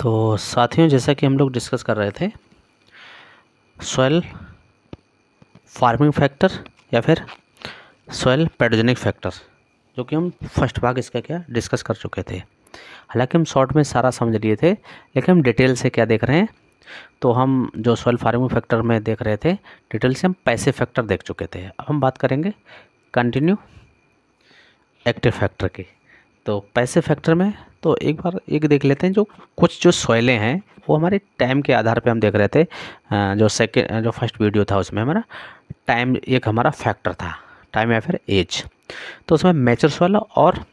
तो साथियों, जैसा कि हम लोग डिस्कस कर रहे थे सॉइल फार्मिंग फैक्टर या फिर सॉइल पैथोजेनिक फैक्टर, जो कि हम फर्स्ट भाग इसका क्या डिस्कस कर चुके थे। हालांकि हम शॉर्ट में सारा समझ लिए थे, लेकिन हम डिटेल से क्या देख रहे हैं, तो हम जो सॉइल फार्मिंग फैक्टर में देख रहे थे डिटेल से हम पैसिव फैक्टर देख चुके थे। अब हम बात करेंगे कंटिन्यू एक्टिव फैक्टर की। तो पैसिव फैक्टर में तो एक बार एक देख लेते हैं, जो कुछ जो सॉइलें हैं वो हमारे टाइम के आधार पे हम देख रहे थे। जो फर्स्ट वीडियो था उसमें हमारा टाइम एक हमारा फैक्टर था, टाइम या फिर एज। तो उसमें मैच्योर सॉइल और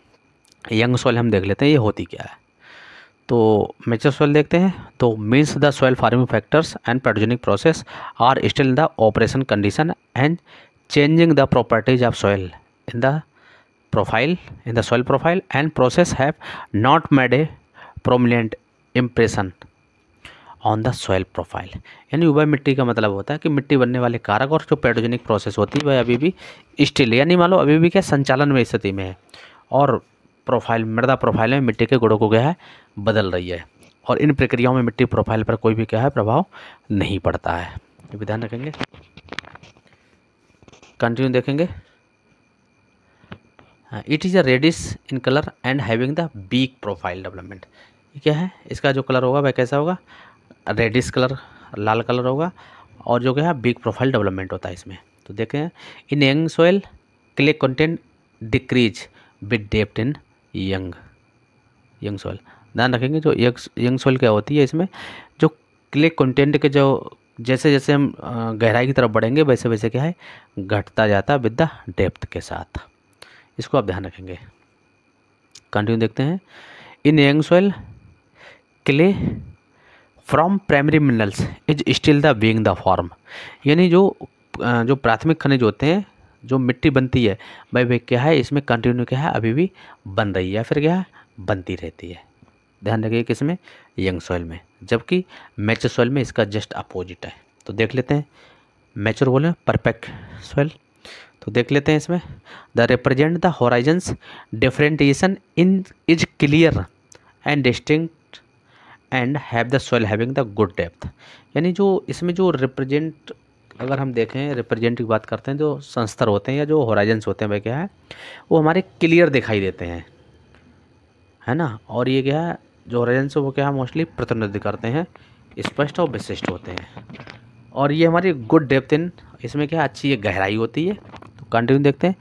यंग सॉइल हम देख लेते हैं ये होती क्या है। तो मैच्योर सॉइल देखते हैं, तो means the soil farming factors and pathogenic process are still in the operation condition and changing the properties of soil in the soil profile and process have not made a prominent impression on the soil profile। यानी उभय मिट्टी का मतलब होता है कि मिट्टी बनने वाले कारक और जो पैथोजेनिक प्रोसेस होती है वह अभी भी स्टिल, यानी मान लो अभी भी क्या संचालन में स्थिति में है, और मृदा प्रोफाइल में मिट्टी के गुणों को क्या है बदल रही है, और इन प्रक्रियाओं में मिट्टी प्रोफाइल पर कोई भी क्या है प्रभाव नहीं पड़ता है। ये भी ध्यान रखेंगे। कंटिन्यू देखेंगे। It is a reddish in colour and having the weak profile development. ये क्या है, इसका जो कलर होगा वह कैसा होगा, रेडिश कलर, लाल कलर होगा, और जो क्या है बीक प्रोफाइल डेवलपमेंट होता है इसमें। तो देखें, in young soil clay content decreases with depth in young soil. ध्यान रखेंगे, जो यंग सोइल क्या होती है, इसमें जो क्ले कंटेंट के जो जैसे जैसे हम गहराई की तरफ बढ़ेंगे वैसे वैसे क्या है घटता जाता है विद द डेप्थ के साथ। इसको आप ध्यान रखेंगे। कंटिन्यू देखते हैं। In young soil clay from primary minerals is still the being the form. यानी जो प्राथमिक खनिज होते हैं, जो मिट्टी बनती है भाई वे क्या है इसमें कंटिन्यू क्या है अभी भी बन रही है या फिर क्या है बनती रहती है। ध्यान रखिए किसमें, यंग सॉइल में, जबकि मैच्योर सॉइल में इसका जस्ट अपोजिट है। तो देख लेते हैं, मैच्योर बोले परफेक्ट सॉइल। तो देख लेते हैं इसमें, the represent the Horizons differentiation in is clear and distinct and have the soil having the good depth. यानी जो इसमें जो रिप्रेजेंट, अगर हम देखें रिप्रेजेंट की बात करते हैं, जो संस्तर होते हैं या जो होराइजन्स होते हैं वह क्या है वो हमारे क्लियर दिखाई देते हैं, है ना। और ये क्या है जो होराइजन्स वो क्या है मोस्टली प्रतिनिधित्व करते हैं, स्पष्ट और विशिष्ट होते हैं। और ये हमारी गुड डेप्थ इन, इसमें क्या अच्छी ये गहराई होती है। तो कंटिन्यू देखते हैं।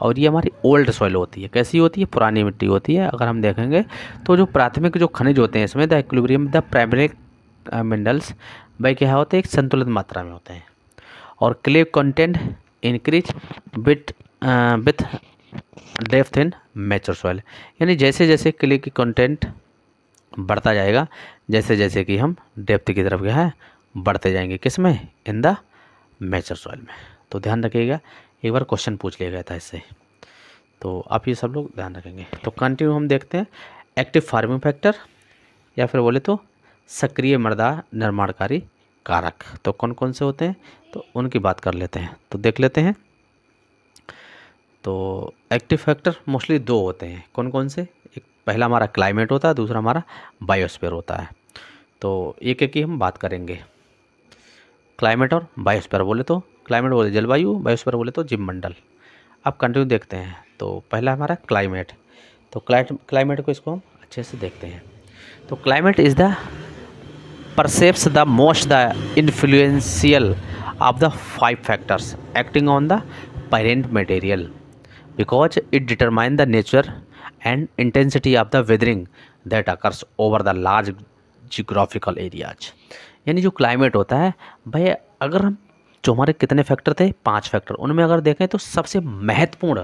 और ये हमारी ओल्ड सॉइल होती है, कैसी होती है पुरानी मिट्टी होती है। अगर हम देखेंगे तो जो प्राथमिक जो खनिज होते हैं इसमें the equilibrium the primary minerals भाई क्या होते हैं एक संतुलित मात्रा में होते हैं, और clay content increase with depth in mature soil. यानी जैसे जैसे क्ले की कंटेंट बढ़ता जाएगा, जैसे जैसे कि हम डेप्थ की तरफ क्या है बढ़ते जाएंगे, किस में, इन द मैच्योर सॉइल में। तो ध्यान रखिएगा, एक बार क्वेश्चन पूछ लिया गया था इससे, तो आप ये सब लोग ध्यान रखेंगे। तो कंटिन्यू हम देखते हैं एक्टिव फार्मिंग फैक्टर या फिर बोले तो सक्रिय मृदा निर्माणकारी कारक। तो कौन कौन से होते हैं तो उनकी बात कर लेते हैं। तो देख लेते हैं। तो एक्टिव फैक्टर मोस्टली दो होते हैं, कौन कौन से, एक पहला हमारा क्लाइमेट होता है, दूसरा हमारा बायोस्फीयर होता है। तो एक एक की हम बात करेंगे। क्लाइमेट और बायोस्फीयर बोले तो क्लाइमेट बोले जलवायु, बायोस्फीयर बोले तो जीवमंडल। अब कंटिन्यू देखते हैं। तो पहला हमारा क्लाइमेट। तो क्लाइमेट को इसको हम अच्छे से देखते हैं। तो climate is the perhaps the most the influential of the 5 factors acting on the parent material because it determine the nature and intensity of the weathering that occurs over the large geographical areas. यानी जो climate होता है भाई, अगर हम जो हमारे कितने फैक्टर थे 5 फैक्टर, उनमें अगर देखें तो सबसे महत्वपूर्ण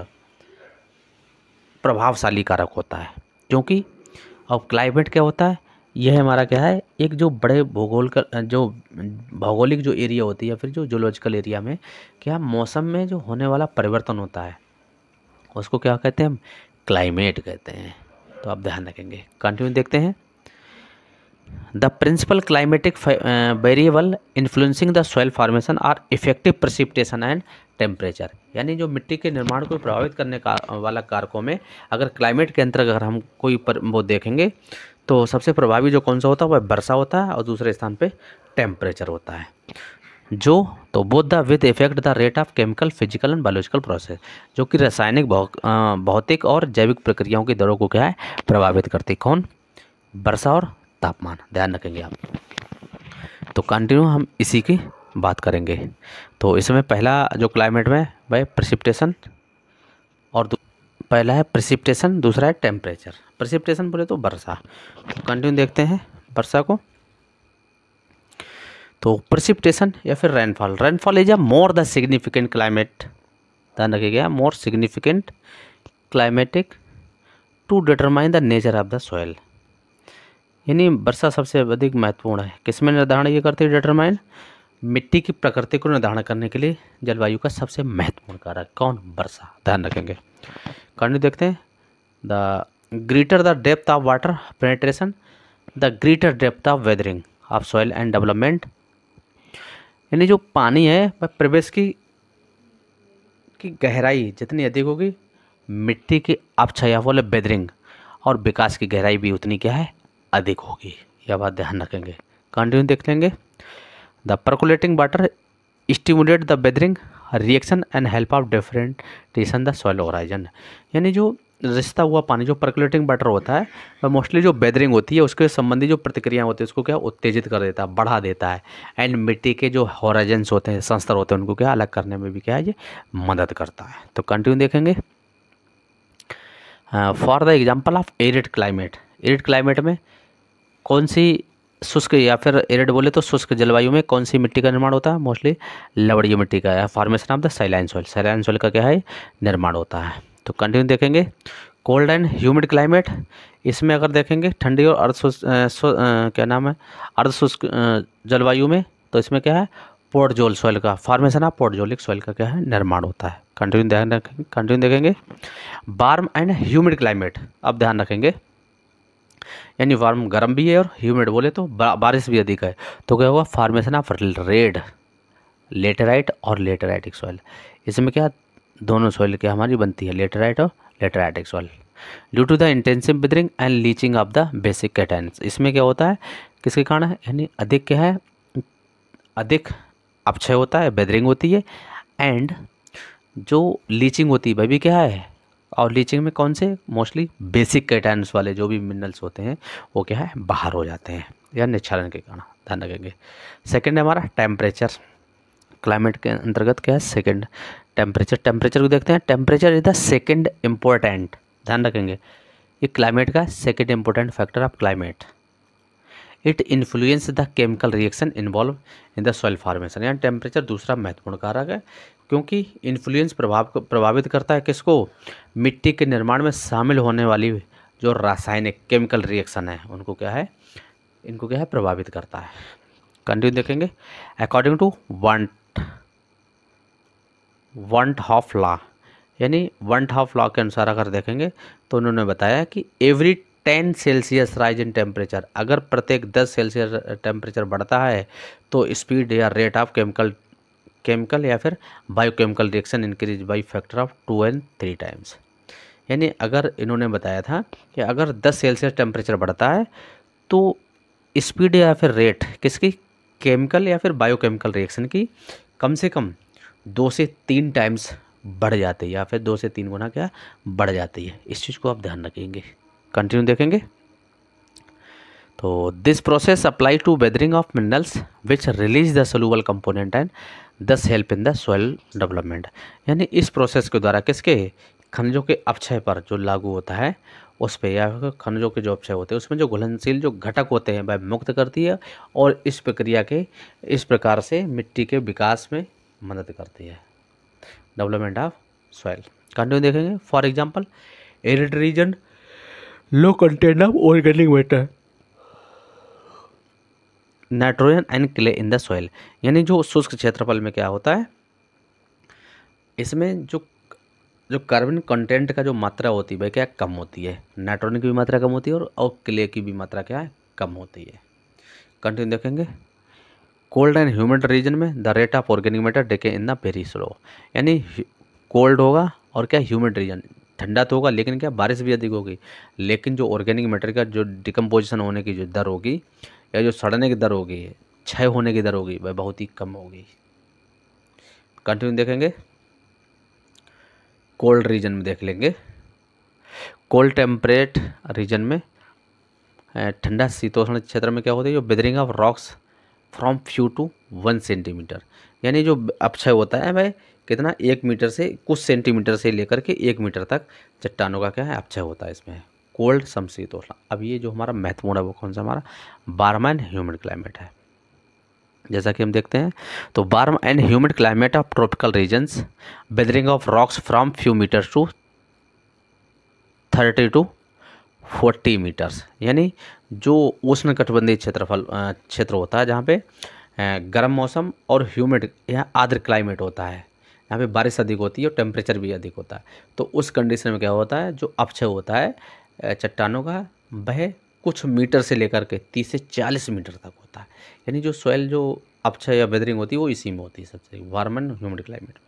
प्रभावशाली कारक होता है, क्योंकि अब क्लाइमेट क्या होता है, यह हमारा क्या है एक जो बड़े भौगोलिक जो एरिया होती है या फिर जो जूलॉजिकल एरिया में क्या मौसम में जो होने वाला परिवर्तन होता है उसको क्या कहते हैं हम, क्लाइमेट कहते हैं। तो आप ध्यान रखेंगे। कंटिन्यू देखते हैं। The principal climatic variable influencing the soil formation are effective precipitation and temperature. यानी जो मिट्टी के निर्माण को प्रभावित करने का वाला कारकों में अगर क्लाइमेट के अंतर्गत अगर हम कोई वो देखेंगे तो सबसे प्रभावी जो कौन सा होता है वह वर्षा होता है और दूसरे स्थान पे टेम्परेचर होता है। जो तो both the with effect the rate of chemical physical and biological process, जो कि रासायनिक भौतिक और जैविक प्रक्रियाओं की दरों को क्या है प्रभावित करती। कौन? वर्षा और तापमान, ध्यान रखेंगे आप। तो कंटिन्यू हम इसी की बात करेंगे। तो इसमें पहला जो क्लाइमेट में वह प्रेसिपिटेशन और पहला है प्रेसिपिटेशन, दूसरा है टेम्परेचर। प्रेसिपिटेशन बोले तो वर्षा। तो कंटिन्यू देखते हैं वर्षा को। तो प्रेसिपिटेशन या फिर rainfall, rainfall is a more the significant climate, ध्यान रखिएगा, more significant climatic to determine the nature of the soil. यानी वर्षा सबसे अधिक महत्वपूर्ण है। किसमें निर्धारण ये करती है? डिटरमाइन, मिट्टी की प्रकृति को निर्धारण करने के लिए जलवायु का सबसे महत्वपूर्ण कारक कौन? वर्षा, ध्यान रखेंगे। कंटिन्यू देखते हैं। The greater the depth of water penetration the greater depth of weathering of soil and development. यानी जो पानी है वह प्रवेश की गहराई जितनी अधिक होगी, मिट्टी की अपक्षय वाले वेदरिंग और विकास की गहराई भी उतनी क्या है अधिक होगी। यह बात ध्यान रखेंगे। कंटिन्यू देख लेंगे। The परकुलेटिंग water stimulate the weathering reaction and help of differentiation the soil horizon. यानी जो रिश्ता हुआ पानी जो परकुलेटिंग वाटर होता है वह मोस्टली जो वेदरिंग होती है उसके संबंधी जो प्रतिक्रियाएं होती है उसको क्या उत्तेजित कर देता है, बढ़ा देता है। एंड मिट्टी के जो होराइजन्स होते हैं, संस्तर होते हैं, उनको क्या अलग करने में भी क्या है ये मदद करता है। तो कंटिन्यू देखेंगे। For the example of arid climate, arid climate में कौन सी शुष्क या फिर एरिड बोले तो शुष्क जलवायु में कौन सी मिट्टी का निर्माण होता है? मोस्टली लवणीय मिट्टी का है। Formation of the saline soil, saline soil का क्या है निर्माण होता है। तो कंटिन्यू देखेंगे। कोल्ड एंड ह्यूमिड क्लाइमेट, इसमें अगर देखेंगे ठंडी और अर्धशुष्क जलवायु में, तो इसमें क्या है पोर्टजोल सॉइल का, फॉर्मेशन ऑफ पोर्टजोलिक सॉइल का क्या है निर्माण होता है। कंटिन्यू देखेंगे। वार्म एंड ह्यूमिड क्लाइमेट, अब ध्यान रखेंगे, यानी वार्म गर्म भी है और ह्यूमिड बोले तो बारिश भी अधिक है। तो क्या होगा? फॉर्मेशन ऑफ रेड लेटेराइट और लेटेराइटिक सॉइल। इसमें क्या दोनों सॉइल क्या हमारी बनती है, लेटेराइट और lateritic soil. Due to the intensive weathering and leaching of the basic cations, इसमें क्या होता है किसके कारण है? यानी अधिक क्या है, अधिक अपक्षय होता है, वेदरिंग होती है, एंड जो लीचिंग होती है वह भी क्या है, और लीचिंग में कौन से मोस्टली बेसिक कैटायंस वाले जो भी मिनरल्स होते हैं वो क्या है बाहर हो जाते हैं या निक्षालन के कारण, ध्यान रखेंगे। सेकंड है हमारा टेम्परेचर, क्लाइमेट के अंतर्गत क्या है सेकंड टेम्परेचर। टेम्परेचर को देखते हैं। Temperature is the second important, ध्यान रखेंगे, ये क्लाइमेट का second important factor of climate. It influence the chemical reaction involve in the soil formation. यानी टेम्परेचर दूसरा महत्वपूर्ण कारक है क्योंकि इन्फ्लुएंस प्रभावित करता है किसको? मिट्टी के निर्माण में शामिल होने वाली जो रासायनिक केमिकल रिएक्शन है उनको क्या है, इनको क्या है प्रभावित करता है। कंटिन्यू देखेंगे। According to Van't Hoff law, यानी वंट हॉफ लॉ के अनुसार अगर देखेंगे तो उन्होंने बताया कि every 10 Celsius rise in temperature, अगर प्रत्येक 10 सेल्सियस टेम्परेचर बढ़ता है तो स्पीड या रेट ऑफ केमिकल या फिर biochemical reaction increase by factor of 2 and 3 times. यानी अगर इन्होंने बताया था कि अगर 10 सेल्सियस टेम्परेचर बढ़ता है तो स्पीड या फिर रेट किसकी, केमिकल या फिर बायोकेमिकल रिएक्शन की कम से कम 2 से 3 टाइम्स बढ़ जाती है या फिर 2 से 3 गुना क्या बढ़ जाती है। इस चीज़ को आप ध्यान रखेंगे। कंटिन्यू देखेंगे। तो this process apply to weathering of minerals which release the soluble component and thus help in the soil development. यानी इस प्रोसेस के द्वारा किसके खनिजों के अपक्षय पर जो लागू होता है उस पर, या फिर खनिजों के जो अपक्षय होते हैं उसमें जो घुलनशील जो घटक होते हैं वह मुक्त करती है और इस प्रक्रिया के इस प्रकार से मिट्टी के विकास में मदद करती है, डेवलपमेंट ऑफ सॉइल। कंटिन्यू देखेंगे। For example arid region low content of organic matter nitrogen and clay in the soil. यानी जो शुष्क क्षेत्रफल में क्या होता है, इसमें जो कार्बन कंटेंट का जो मात्रा होती है वह क्या कम होती है, नाइट्रोजन की भी मात्रा कम होती है और क्ले की भी मात्रा क्या है कम होती है। कंटिन्यू देखेंगे। कोल्ड एंड ह्यूमिड रीजन में the rate of organic matter decay in the very slow. यानी कोल्ड होगा और क्या ह्यूमिड रीजन ठंडा तो होगा लेकिन क्या बारिश भी अधिक होगी, लेकिन जो ऑर्गेनिक मैटर का जो डिकम्पोजिशन होने की जो दर होगी या जो सड़ने की दर होगी, क्षय होने की दर होगी, वह बहुत ही कम होगी। कंटिन्यू देखेंगे, कोल्ड रीजन में देख लेंगे। कोल्ड टेम्परेट रीजन में, ठंडा शीतोष्ण क्षेत्र में क्या होता है, जो weathering of rocks from few to 1 centimetre, यानी जो अपक्षय होता है वह कितना 1 मीटर से कुछ सेंटीमीटर से लेकर के 1 मीटर तक चट्टानों का क्या है अपक्षय होता है इसमें। कोल्ड समशीतोष्ण। अब ये जो हमारा महत्वपूर्ण है वो कौन सा, हमारा वार्म एंड ह्यूमिड क्लाइमेट है। जैसा कि हम देखते हैं तो warm and humid climate of tropical regions, weathering of rocks from few metres to 30 to 40 metres, यानी जो उष्णकटिबंधीय क्षेत्र होता है जहाँ पे गर्म मौसम और ह्यूमिड या आर्द्र क्लाइमेट होता है, यहाँ पे बारिश अधिक होती है और टेम्परेचर भी अधिक होता है, तो उस कंडीशन में क्या होता है, जो अपक्षय होता है चट्टानों का वह कुछ मीटर से लेकर के 30 से 40 मीटर तक होता है। यानी जो सॉइल जो अपक्षय या वेदरिंग होती है वो इसी में होती है, सबसे वार्म एंड ह्यूमिड क्लाइमेट में,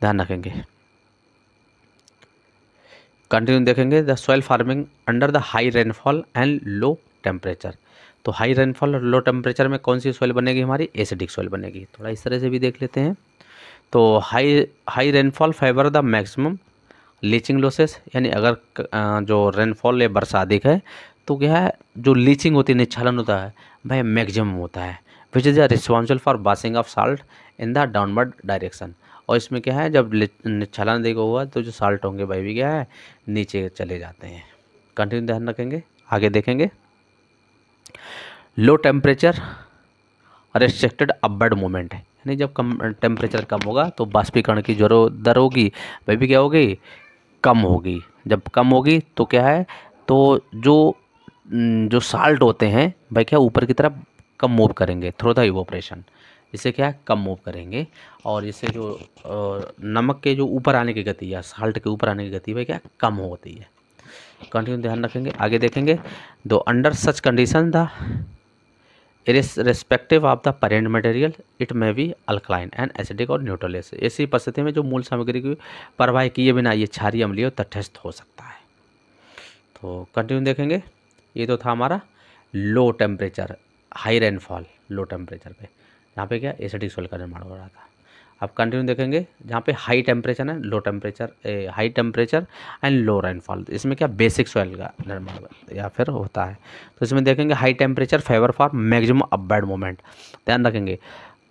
ध्यान रखेंगे। कंटिन्यू देखेंगे, the soil farming under the high rainfall and low temperature. तो हाई रेनफॉल और लो टेम्परेचर में कौन सी सॉइल बनेगी, हमारी एसिडिक सॉइल बनेगी। थोड़ा इस तरह से भी देख लेते हैं। तो high rainfall favour the maximum leaching losses, यानी अगर जो रेनफॉल या वर्षा अधिक है तो क्या है, जो लीचिंग होती है, निच्छालन होता है, वह मैक्सिमम होता है, which is responsible for Basing of salt in the downward direction. और इसमें क्या है, जब निच्छालन अधिक होगा तो जो साल्ट होंगे वह भी क्या है, नीचे चले जाते हैं। कंटिन्यू ध्यान रखेंगे, आगे देखेंगे। Low temperature restricted upward movement है, यानी जब कम टेम्परेचर कम होगा तो बाष्पीकरण की जो दर होगी वह भी क्या होगी, कम होगी। जब कम होगी तो क्या है, तो जो साल्ट होते हैं वह क्या ऊपर की तरफ कम मूव करेंगे थ्रू द इवोपरेशन, इससे क्या है कम मूव करेंगे, और इससे जो नमक के जो ऊपर आने की गति या साल्ट के ऊपर आने की गति वह क्या कम होती है। कंटिन्यू ध्यान रखेंगे, आगे देखेंगे। दो under such condition the irrespective of the parent material it may be alkaline and acidic और न्यूट्रल। ऐसी परिस्थिति में जो मूल सामग्री की परवाह किए बिना ये क्षारीय अम्लीय और तटस्थ हो सकता है। तो कंटिन्यू देखेंगे, ये तो था हमारा low temperature, high rainfall low temperature पे, जहाँ पे क्या एसिडिक सॉइल का निर्माण हो रहा था। अब कंटिन्यू देखेंगे, जहाँ पे हाई टेम्परेचर है, low temperature, high temperature and low rainfall, इसमें क्या बेसिक सॉइल का निर्माण या फिर होता है। तो इसमें देखेंगे high temperature favour for maximum upward movement. ध्यान रखेंगे,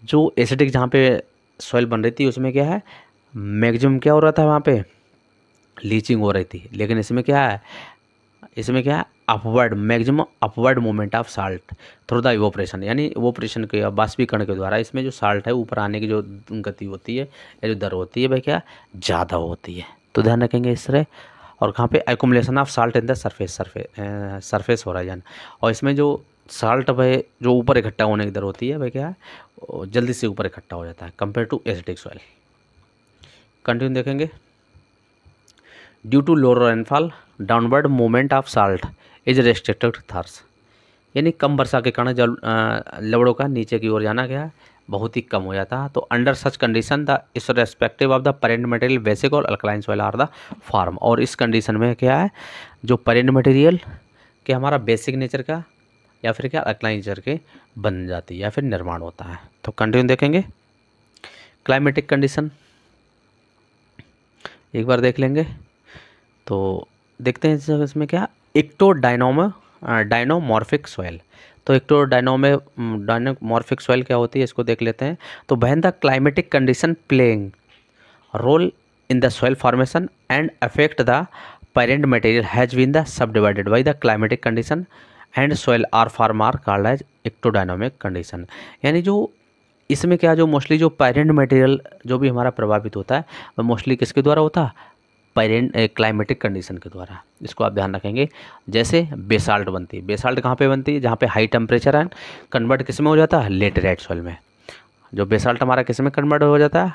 जो एसिडिक जहाँ पे सॉइल बन रही थी उसमें क्या है, मैक्सिमम क्या हो रहा था, वहाँ पे लीचिंग हो रही थी, लेकिन इसमें क्या है, upward maximum upward movement of salt through the evaporation, यानी इवोपरेशन के या बाष्पीकरण के द्वारा इसमें जो साल्ट है ऊपर आने की जो गति होती है या जो दर होती है वह क्या ज़्यादा होती है। तो ध्यान रखेंगे इस तरह। और कहाँ पे accumulation of salt in the surface हो रहा है जान, और इसमें जो साल्ट वह जो ऊपर इकट्ठा होने की दर होती है वह क्या है जल्दी से ऊपर इकट्ठा हो जाता है compare to acidic soil. Continue देखेंगे, due to low rainfall downward movement of salt is restricted thus, यानी कम वर्षा के कारण जल लवड़ों का नीचे की ओर जाना क्या बहुत ही कम हो जाता है। तो under such condition the irrespective of the parent material basic और alkaline soil are the form, और इस कंडीशन में क्या है, जो पेरेंट मटेरियल के हमारा बेसिक नेचर का या फिर क्या अल्कलाइन नेचर के बन जाती है या फिर निर्माण होता है। तो कंटिन्यू देखेंगे, क्लाइमेटिक कंडीशन एक बार देख लेंगे। तो देखते हैं इसमें क्या डायनोमॉर्फिक सॉइल। तो डायनोमॉर्फिक सॉइल क्या होती है इसको देख लेते हैं। तो when the climatic condition playing role in the soil formation and affect the parent material has been the subdivided by the climatic condition and soil are form are called as ectodynamic condition, यानी जो इसमें क्या जो mostly जो parent material जो भी हमारा प्रभावित होता है वह मोस्टली किसके द्वारा होता है, पेरेंट क्लाइमेटिक कंडीशन के द्वारा। इसको आप ध्यान रखेंगे। जैसे बेसाल्ट बनती है, बेसाल्ट कहाँ पे बनती है, जहाँ पे हाई टेम्परेचर है, कन्वर्ट किस में हो जाता है, लेटेराइट सॉइल में। जो बेसाल्ट हमारा किस में कन्वर्ट हो जाता है,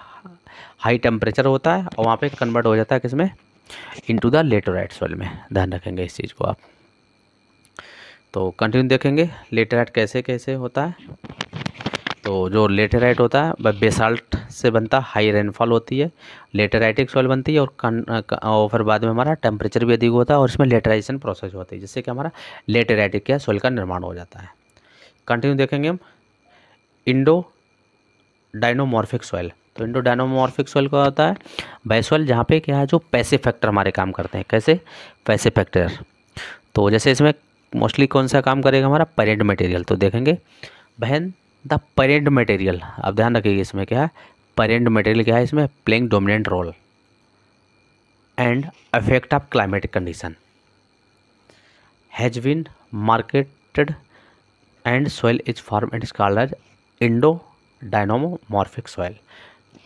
हाई टेम्परेचर होता है और वहाँ पे कन्वर्ट हो जाता है किस में, इनटू द लेटेराइट सॉइल में। ध्यान रखेंगे इस चीज़ को आप। तो कंटिन्यू देखेंगे लेटेराइट कैसे कैसे होता है। तो जो लेटेराइट होता है वह बेसाल्ट से बनता है, हाई रेनफॉल होती है, लेटेराइटिक सॉइल बनती है और फिर बाद में हमारा टेम्परेचर भी अधिक होता है और इसमें लेटराइजेशन प्रोसेस होती है, जिससे कि हमारा लेटेराइटिक क्या सॉइल का निर्माण हो जाता है। कंटिन्यू देखेंगे हम इंडो डायनोमॉर्फिक सॉइल। तो इंडो डायनोमॉर्फिक सॉइल क्या होता है, वह सॉइल जहाँ पे क्या है जो पैसिव फैक्टर हमारे काम करते हैं। कैसे पैसिव फैक्टर, तो जैसे इसमें मोस्टली कौन सा काम करेगा हमारा पेरेंट मटेरियल। तो देखेंगे बहन द पेरेंट मटेरियल, अब ध्यान रखिए इसमें क्या है पेरेंट मटेरियल क्या है, इसमें playing dominant role and affect of climatic condition has been marketed and soil is form and is called as endodynamomorphic soil,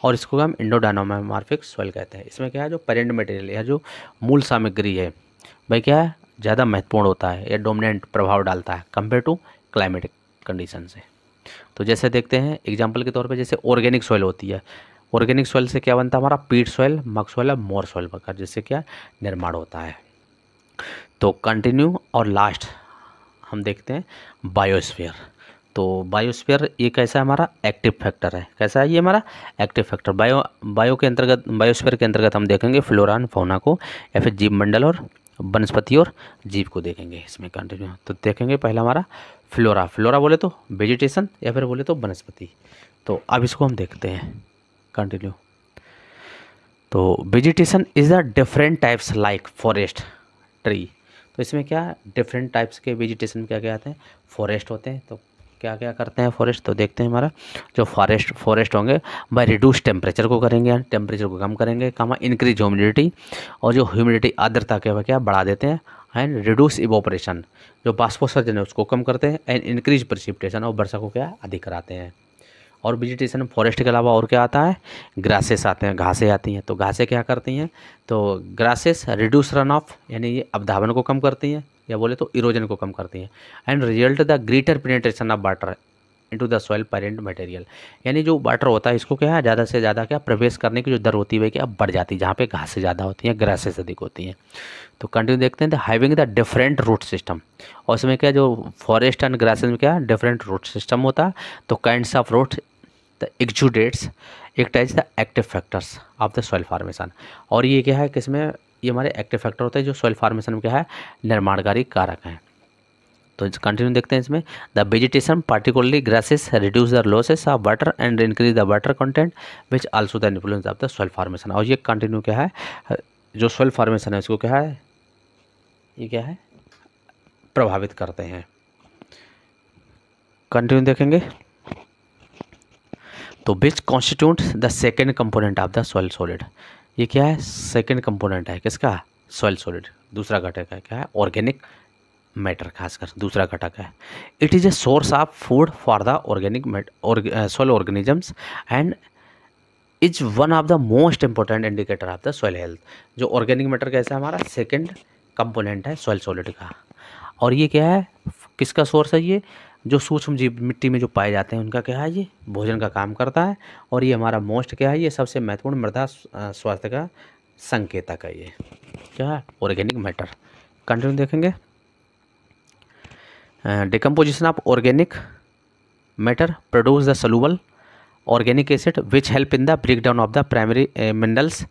और इसको हम इंडो डायनोमॉर्फिक सॉइल कहते हैं। इसमें क्या है जो पेरेंट मटेरियल या जो मूल सामग्री है भाई क्या है ज़्यादा महत्वपूर्ण होता है या डोमिनेंट प्रभाव डालता है कंपेयर टू क्लाइमेटिक कंडीशन से। तो जैसे देखते हैं एग्जांपल के तौर पे, जैसे ऑर्गेनिक सॉइल होती है, ऑर्गेनिक सॉइल से क्या बनता है हमारा पीट सॉइल, मक सॉइल और मोर सॉइल बनकर, जिससे क्या निर्माण होता है। तो कंटिन्यू और लास्ट हम देखते हैं बायोस्फीयर। तो बायोस्फीयर ये कैसा है हमारा एक्टिव फैक्टर है। कैसा है ये हमारा एक्टिव फैक्टर। बायो के अंतर्गत, बायोस्फीयर के अंतर्गत हम देखेंगे फ्लोरा एंड फौना को, या फिर जीव मंडल और वनस्पति और जीव को देखेंगे इसमें कंटिन्यू। तो देखेंगे पहला हमारा फ्लोरा। फ्लोरा बोले तो वेजिटेशन या फिर बोले तो वनस्पति। तो अब इसको हम देखते हैं कंटिन्यू। तो vegetation is the different types like forest tree. तो इसमें क्या डिफरेंट टाइप्स के वेजिटेशन क्या क्या आते हैं, फॉरेस्ट होते हैं। तो क्या क्या करते हैं फॉरेस्ट, तो देखते हैं हमारा जो फॉरेस्ट होंगे बाय रिड्यूस टेम्परेचर को करेंगे, यानी टेम्परेचर को कम करेंगे, इंक्रीज ह्यूमिडिटी, और जो ह्यूमिडिटी आर्द्रता के क्या बढ़ा देते हैं, एंड रिड्यूस इवोपरेशन, जो बाष्पोत्सर्जन है उसको कम करते हैं, एंड इंक्रीज प्रेसिपिटेशन, और वर्षा को क्या अधिक कराते हैं। और वेजिटेशन फॉरेस्ट के अलावा और क्या आता है, ग्रासेस आते हैं, घासें आती हैं। तो घासें क्या करती हैं, तो ग्रासेस रिड्यूस रन ऑफ, यानी ये अवधावन को कम करती हैं या बोले तो इरोजन को कम करती हैं, and result the greater penetration of water into the soil parent material, यानी जो वाटर होता है इसको क्या है ज़्यादा से ज़्यादा क्या प्रवेश करने की जो दर होती है क्या बढ़ जाती है, जहाँ पे घासें ज़्यादा होती हैं, ग्रासेस अधिक होती हैं। तो कंटिन्यू देखते हैं the having the different root system, और इसमें क्या जो फॉरेस्ट एंड ग्रासेस में क्या डिफरेंट रूट सिस्टम होता है। तो kinds of root the exudates act as the active factors of the soil formation, और ये क्या है किसमें ये हमारे एक्टिव फैक्टर होते हैं जो सॉइल फार्मेशन में क्या है निर्माणकारी कारक हैं। तो कंटिन्यू देखते हैं इसमें the vegetation particularly grasses reduce the losses of water and increase the water content which also the influence of the soil formation. और ये कंटिन्यू क्या है जो सॉइल फार्मेशन है इसको क्या है ये क्या है प्रभावित करते हैं। कंटिन्यू देखेंगे तो which constitute the second component of the soil solid. ये क्या है सेकेंड कंपोनेंट है किसका, सॉइल सॉलिड। दूसरा घटक है क्या है ऑर्गेनिक मैटर, खासकर दूसरा घटक है। It is a source of food for the organic soil organisms and is one of the most important indicator of the soil health. जो ऑर्गेनिक मैटर कैसा है हमारा सेकेंड कंपोनेंट है सॉइल सॉलिड का, और ये क्या है किसका सोर्स है, ये जो सूक्ष्म जीव मिट्टी में जो पाए जाते हैं उनका क्या है ये भोजन का काम करता है, और ये हमारा मोस्ट क्या है ये सबसे महत्वपूर्ण मृदा स्वास्थ्य का संकेतक है। ये क्या है ऑर्गेनिक मैटर। कंटिन्यू देखेंगे decomposition of organic matter produce the soluble organic acid which help in the break down of the primary minerals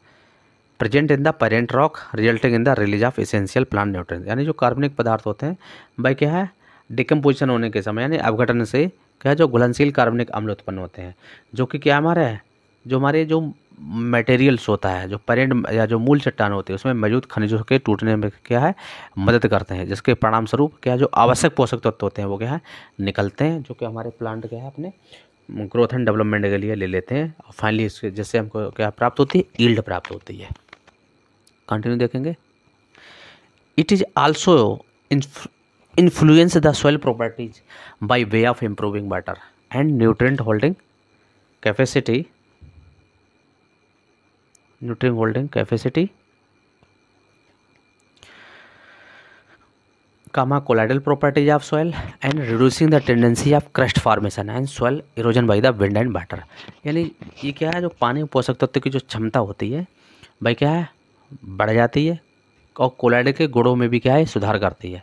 present in the parent rock resulting in the release of essential plant nutrients. यानी जो कार्बनिक पदार्थ होते हैं भाई क्या है decomposition होने के समय यानी अपघटन से क्या है जो घुलनशील कार्बनिक अम्ल उत्पन्न होते हैं, जो कि क्या हमारे है जो हमारे जो मटेरियल्स होता है जो पेरेंट या जो मूल चट्टान होती है उसमें मौजूद खनिजों के टूटने में क्या है मदद करते हैं, जिसके परिणाम स्वरूप क्या जो आवश्यक पोषक तत्व होते हैं वो क्या है निकलते हैं, जो कि हमारे प्लांट क्या है अपने ग्रोथ एंड डेवलपमेंट के लिए ले लेते हैं, और फाइनली इसके जिससे हमको क्या प्राप्त होती है यील्ड प्राप्त होती है। कंटिन्यू देखेंगे it is also influence the soil properties by way of improving water and nutrient holding capacity colloidal properties of soil and reducing the tendency of crust formation and soil erosion by the wind and water। यानी ये क्या है जो पानी पोषक तत्व की जो क्षमता होती है भाई क्या है बढ़ जाती है, और कोलाइडल के गुणों में भी क्या है सुधार करती है,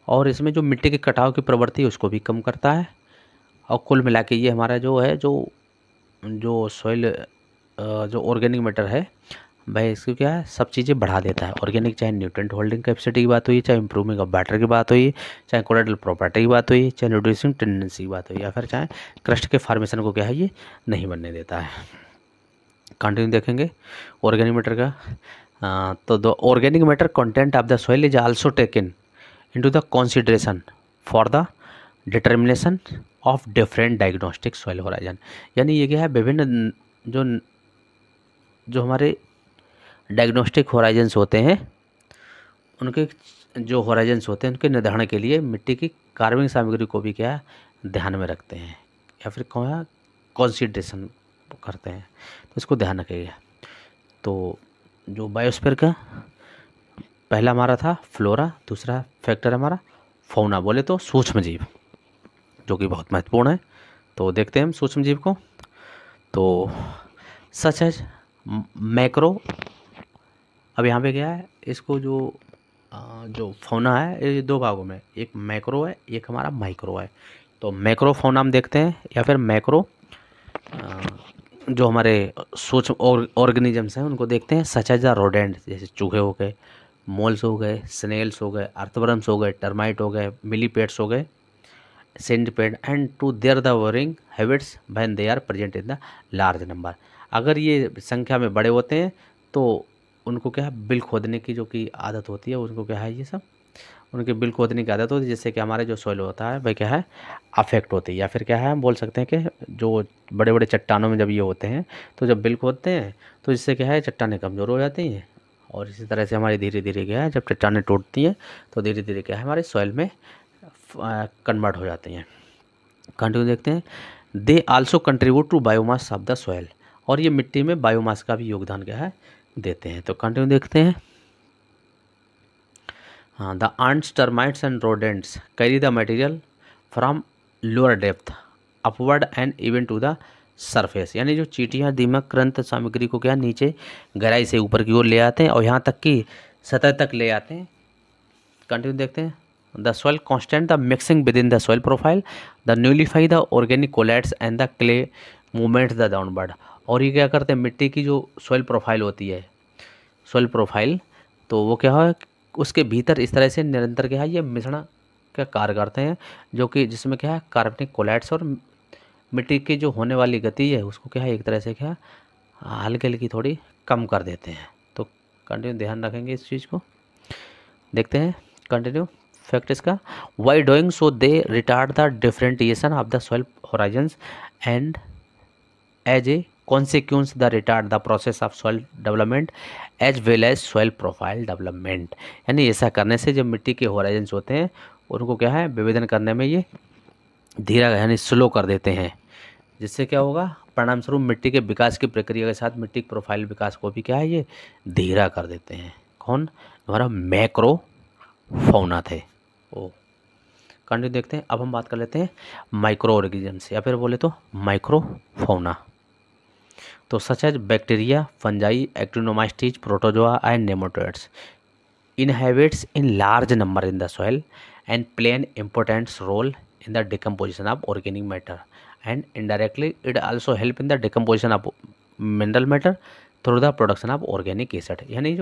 और इसमें जो मिट्टी के कटाव की प्रवृत्ति है उसको भी कम करता है, और कुल मिला के ये हमारा जो है जो जो सॉइल जो ऑर्गेनिक मैटर है भाई, इसको क्या है सब चीज़ें बढ़ा देता है। ऑर्गेनिक चाहे न्यूट्रिएंट होल्डिंग कैपेसिटी की बात हुई, चाहे इंप्रूविंग ऑफ बैटर की बात हुई, चाहे कोलेटरल प्रॉपर्टी की बात हुई, चाहे रिड्यूसिंग टेंडेंसी की बात हुई, या फिर चाहे क्रस्ट के फॉर्मेशन को क्या है ये नहीं बनने देता है। कंटिन्यू देखेंगे ऑर्गेनिक मैटर का। तो the organic matter content of the soil is also taken into the consideration for the determination of different diagnostic soil horizon. यानी ये क्या है विभिन्न जो जो हमारे डायग्नोस्टिक होराइजन्स होते हैं, उनके जो होराइजन्स होते हैं उनके निर्धारण के लिए मिट्टी की कार्बनिक सामग्री को भी क्या है ध्यान में रखते हैं, या फिर कंसीडरेशन करते हैं। तो इसको ध्यान रखिएगा। तो जो बायोस्फीयर का पहला हमारा था फ्लोरा, दूसरा फैक्टर हमारा फौना, बोले तो सूक्ष्म जीव, जो कि बहुत महत्वपूर्ण है। तो देखते हैं हम सूक्ष्म जीव को। तो सच है मैक्रो, अब यहाँ पे क्या है इसको जो फौना है ये दो भागों में, एक मैक्रो है एक हमारा माइक्रो है। तो मैक्रो फौना हम देखते हैं, या फिर मैक्रो जो हमारे सूक्ष्म ऑर्गेनिजम्स हैं उनको देखते हैं, सच एज द रोडेंट, जैसे चूहे हो गए, मोल्स हो गए, स्नेल्स हो गए, अर्थवर्म्स हो गए, टर्माइट हो गए, मिलीपेड्स हो गए, centipede, and to their the burrowing habits when they are present in the large number. अगर ये संख्या में बड़े होते हैं तो उनको क्या है बिल खोदने की जो कि आदत होती है, उनको क्या है ये सब उनके बिल खोदने की आदत होती है, जिससे कि हमारे जो सॉइल होता है वह क्या है अफेक्ट होती है। या फिर क्या है हम बोल सकते हैं कि जो बड़े बड़े चट्टानों में जब ये होते हैं तो जब बिल खोदते हैं तो इससे क्या है चट्टानें कमज़ोर हो जाती हैं, और इसी तरह से हमारी धीरे धीरे क्या है जब चट्टानें टूटती हैं तो धीरे धीरे क्या है हमारे सॉइल में कन्वर्ट हो जाती हैं। कंटिन्यू देखते हैं। They also contribute to biomass of the soil, और ये मिट्टी में बायोमास का भी योगदान क्या है देते हैं। तो कंटिन्यू देखते हैं। हाँ, the ants, termites and rodents carry the material from lower depth upward and even to the surface. यानी जो चींटियाँ दीमक क्रंत सामग्री को क्या नीचे गहराई से ऊपर की ओर ले आते हैं और यहाँ तक कि सतह तक ले आते हैं। कंटिन्यू देखते हैं। The soil constant the mixing with in the soil profile the nullify the organic colloids and the clay movement the downward. और ये क्या करते हैं मिट्टी की जो सॉइल प्रोफाइल होती है, सॉइल प्रोफाइल, तो वो क्या है उसके भीतर इस तरह से निरंतर क्या है ये मिश्रण का कार्य करते हैं, जो कि जिसमें क्या है कार्बनिक कोलैट्स और मिट्टी की जो होने वाली गति है उसको क्या है एक तरह से क्या हल्की हल्की थोड़ी कम कर देते हैं। तो कंटिन्यू ध्यान रखेंगे इस चीज़ को। देखते हैं कंटिन्यू फैक्ट इसका। By doing so they retard the differentiation of the soil horizons and as a consequence the retard the process of soil development as well as soil profile development। यानी ऐसा करने से जो मिट्टी के होराइजन्स होते हैं उनको क्या है विभेदन करने में ये धीरा यानी स्लो कर देते हैं, जिससे क्या होगा परिणाम स्वरूप मिट्टी के विकास की प्रक्रिया के साथ मिट्टी के प्रोफाइल विकास को भी क्या है ये धीरा कर देते हैं। कौन हमारा मैक्रो फौना थे ओ। कंटिन्यू देखते हैं। अब हम बात कर लेते हैं माइक्रो ऑर्गेनिजम्स, या फिर बोले तो माइक्रो फौना। तो such as bacteria, fungi, actinomycetes, protozoa and nematodes inhabits in large number in the soil and play an important role in the decomposition of organic matter, and indirectly it also help in the decomposition of mineral matter through the production of organic acid। यानी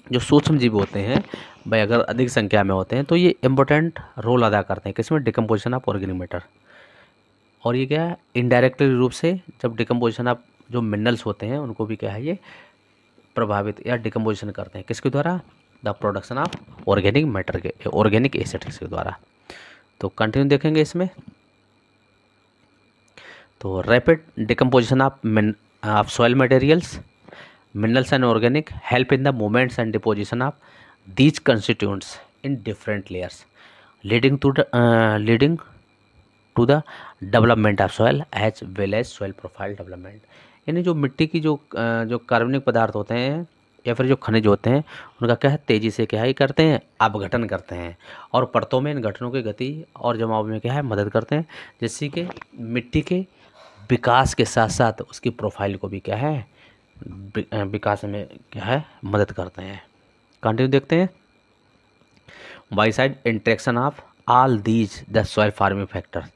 जो सूक्ष्म जीव होते हैं भाई अगर अधिक संख्या में होते हैं तो ये इम्पोर्टेंट रोल अदा करते हैं किसमें डिकम्पोजिशन ऑफ ऑर्गेनिक मैटर। और ये क्या है इनडायरेक्टली रूप से जब डिकम्पोजिशन ऑफ जो मिनरल्स होते हैं उनको भी क्या है ये प्रभावित या डिकम्पोजिशन करते हैं किसके द्वारा the production of organic matter के ऑर्गेनिक एसिड के द्वारा। तो कंटिन्यू देखेंगे इसमें। तो rapid decomposition of soil materials minerals and organic help in the movements and deposition of these constituents in different layers leading to the development of soil as well as soil profile development. यानी जो मिट्टी की जो कार्बनिक पदार्थ होते हैं या फिर जो खनिज होते हैं उनका क्या है तेज़ी से क्या ही करते हैं अपघटन करते हैं और परतों में इन घटनों की गति और जमाव में क्या है मदद करते हैं, जिससे कि मिट्टी के विकास के साथ साथ उसकी प्रोफाइल को भी क्या है विकास में क्या है मदद करते हैं। कंटिन्यू देखते हैं। By side interaction of all these the soil farming factors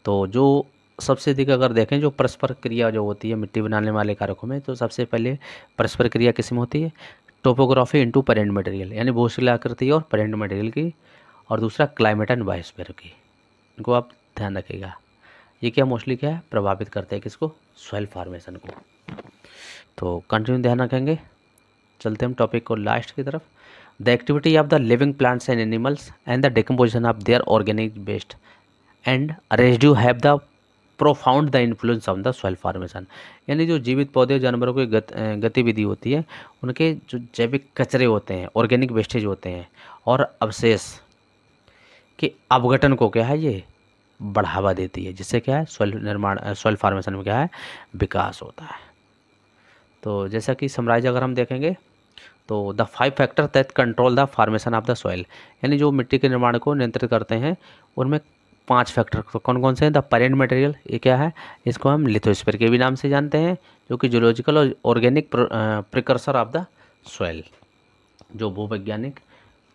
तो जो सबसे अधिक अगर देखें जो परस्पर क्रिया जो होती है मिट्टी बनाने वाले कारकों में, तो सबसे पहले परस्पर क्रिया किसमें होती है? टोपोग्राफी इनटू पेरेंट मटेरियल, यानी भूशिला आकृति और पेरेंट मटेरियल की, और दूसरा क्लाइमेट एंड बायोस्फीयर की। इनको आप ध्यान रखिएगा। ये क्या मोस्टली क्या है, प्रभावित करते हैं किसको? सॉइल फॉर्मेशन को। तो कंटिन्यू ध्यान रखेंगे। चलते हम टॉपिक को लास्ट की तरफ। The activity of the living plants and animals and the decomposition of their organic waste and residue have the profound the influence on the soil formation, यानी जो जीवित पौधे जानवरों की गतिविधि होती है, उनके जो जैविक कचरे होते हैं, ऑर्गेनिक वेस्टेज होते हैं और अवशेष के अपघटन को क्या है, ये बढ़ावा देती है, जिससे क्या है सॉइल निर्माण, सॉइल फॉर्मेशन में क्या है, विकास होता है। तो जैसा कि समराइज अगर हम देखेंगे तो the 5 factor that control the formation of the soil, यानी जो मिट्टी के निर्माण को नियंत्रित करते हैं, उनमें 5 फैक्टर तो कौन कौन से हैं? द पेरेंट मटेरियल, ये क्या है, इसको हम लिथोस्फीयर के भी नाम से जानते हैं, जो कि जूलॉजिकल और organic precursor of the soil, जो भूवैज्ञानिक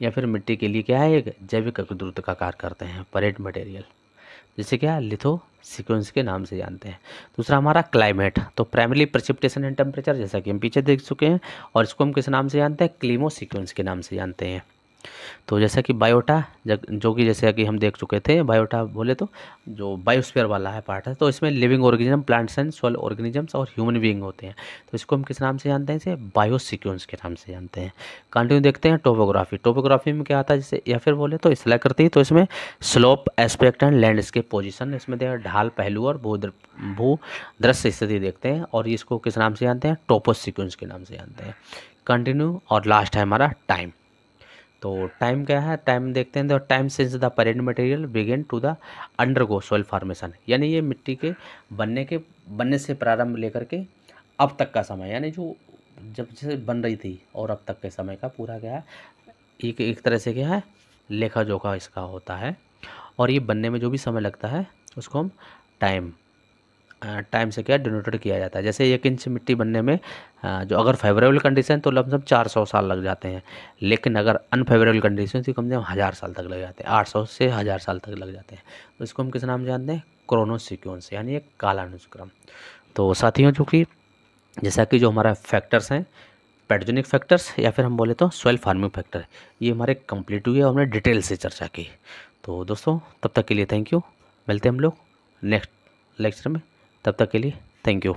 या फिर मिट्टी के लिए क्या है, एक जैविक अग्रदूत का कार्य करते हैं, पेरेंट मटेरियल, जिसे क्या लिथो सीक्वेंस के नाम से जानते हैं। दूसरा हमारा क्लाइमेट, तो प्राइमरी प्रेसिपिटेशन एंड टेम्परेचर, जैसा कि हम पीछे देख चुके हैं, और इसको हम किस नाम से जानते हैं? क्लीमो सीक्वेंस के नाम से जानते हैं। तो जैसा कि बायोटा, जो कि जैसे कि हम देख चुके थे, बायोटा बोले तो जो बायोस्फीयर वाला है पार्ट है, तो इसमें living organism, plants and soil organisms और ह्यूमन बीइंग होते हैं। तो इसको हम किस नाम से जानते हैं? इसे बायो सीक्वेंस के नाम से जानते हैं। कंटिन्यू देखते हैं टोपोग्राफी। टोपोग्राफी में क्या आता है, जैसे या फिर बोले तो स्लैक करती है, तो इसमें slope, aspect and landscape position, इसमें ढाल पहलू और भू दृश्य स्थिति देखते हैं, और इसको किस नाम से जानते हैं? टोपो सीक्वेंस के नाम से जानते हैं। कंटिन्यू, और लास्ट है हमारा टाइम। तो टाइम क्या है? टाइम देखते हैं, the time since the parent material begin to the undergo soil formation, यानी ये मिट्टी के बनने से प्रारंभ लेकर के अब तक का समय, यानी जो जब से बन रही थी और अब तक के समय का पूरा क्या है, एक तरह से क्या है, लेखा जोखा इसका होता है। और ये बनने में जो भी समय लगता है उसको हम टाइम से क्या डिनोटेड किया जाता है। जैसे 1 इंच मिट्टी बनने में जो अगर फेवरेबल कंडीशन तो लमसम 400 साल लग जाते हैं, लेकिन अगर अनफेवरेबल कंडीशन तो कम से कम 1000 साल तक लग जाते हैं, 800 से 1000 साल तक लग जाते हैं। तो इसको हम किस नाम जानते हैं? क्रोनो सीक्वेंस, यानी एक कालानुक्रम। तो साथियों, जो कि जैसा कि जो हमारा फैक्टर्स हैं, पैथोजेनिक फैक्टर्स या फिर हम बोले तो सॉइल फार्मिंग फैक्टर, ये हमारे कंप्लीट हुए और हमने डिटेल से चर्चा की। तो दोस्तों, तब तक के लिए थैंक यू। मिलते हैं हम लोग नेक्स्ट लेक्चर में, तब तक के लिए थैंक यू।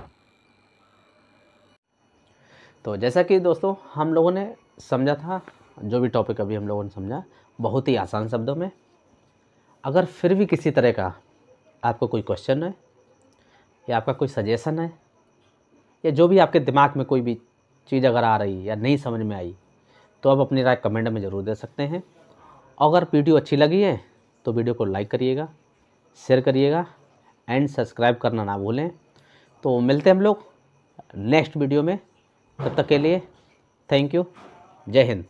तो जैसा कि दोस्तों हम लोगों ने समझा था, जो भी टॉपिक अभी हम लोगों ने समझा बहुत ही आसान शब्दों में। अगर फिर भी किसी तरह का आपको कोई क्वेश्चन है या आपका कोई सजेशन है, या जो भी आपके दिमाग में कोई भी चीज़ अगर आ रही या नहीं समझ में आई, तो आप अपनी राय कमेंट में ज़रूर दे सकते हैं। अगर वीडियो अच्छी लगी है तो वीडियो को लाइक करिएगा, शेयर करिएगा एंड सब्सक्राइब करना ना भूलें। तो मिलते हैं हम लोग नेक्स्ट वीडियो में, तब तक के लिए थैंक यू। जय हिंद।